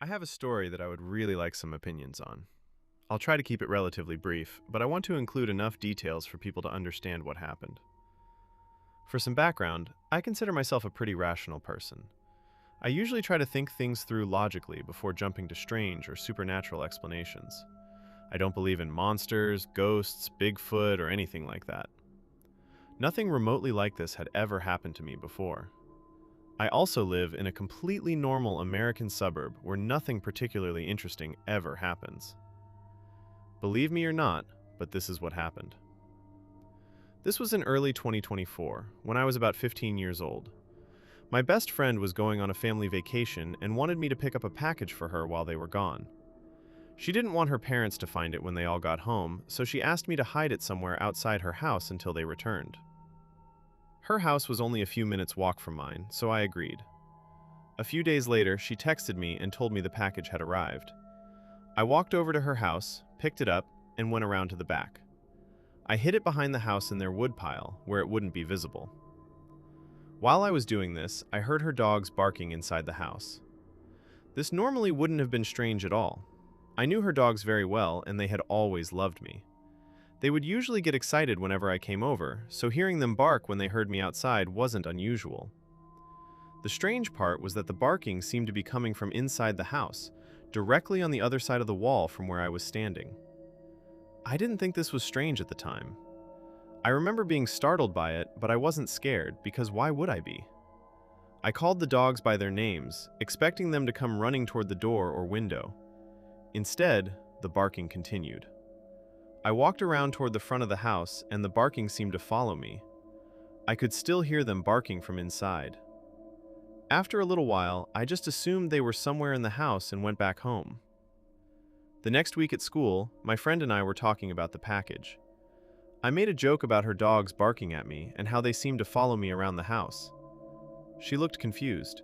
I have a story that I would really like some opinions on. I'll try to keep it relatively brief, but I want to include enough details for people to understand what happened. For some background, I consider myself a pretty rational person. I usually try to think things through logically before jumping to strange or supernatural explanations. I don't believe in monsters, ghosts, Bigfoot, or anything like that. Nothing remotely like this had ever happened to me before. I also live in a completely normal American suburb where nothing particularly interesting ever happens. Believe me or not, but this is what happened. This was in early 2024, when I was about 15 years old. My best friend was going on a family vacation and wanted me to pick up a package for her while they were gone. She didn't want her parents to find it when they all got home, so she asked me to hide it somewhere outside her house until they returned. Her house was only a few minutes' walk from mine, so I agreed. A few days later, she texted me and told me the package had arrived. I walked over to her house, picked it up, and went around to the back. I hid it behind the house in their woodpile, where it wouldn't be visible. While I was doing this, I heard her dogs barking inside the house. This normally wouldn't have been strange at all. I knew her dogs very well, and they had always loved me. They would usually get excited whenever I came over, so hearing them bark when they heard me outside wasn't unusual. The strange part was that the barking seemed to be coming from inside the house, directly on the other side of the wall from where I was standing. I didn't think this was strange at the time. I remember being startled by it, but I wasn't scared, because why would I be? I called the dogs by their names, expecting them to come running toward the door or window. Instead, the barking continued. I walked around toward the front of the house, and the barking seemed to follow me. I could still hear them barking from inside. After a little while, I just assumed they were somewhere in the house and went back home. The next week at school, my friend and I were talking about the package. I made a joke about her dogs barking at me and how they seemed to follow me around the house. She looked confused.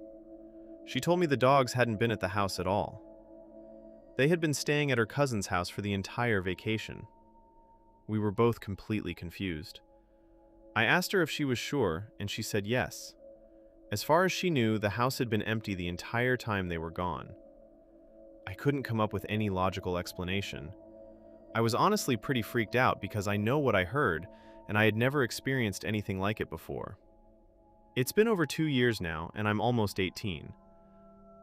She told me the dogs hadn't been at the house at all. They had been staying at her cousin's house for the entire vacation. We were both completely confused. I asked her if she was sure, and she said yes. As far as she knew, the house had been empty the entire time they were gone. I couldn't come up with any logical explanation. I was honestly pretty freaked out because I know what I heard, and I had never experienced anything like it before. It's been over 2 years now, and I'm almost 18.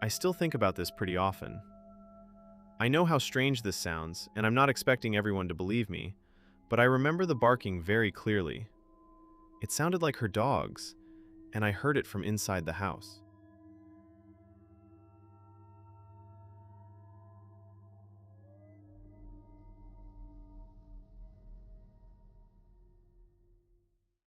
I still think about this pretty often. I know how strange this sounds, and I'm not expecting everyone to believe me, but I remember the barking very clearly. It sounded like her dogs, and I heard it from inside the house.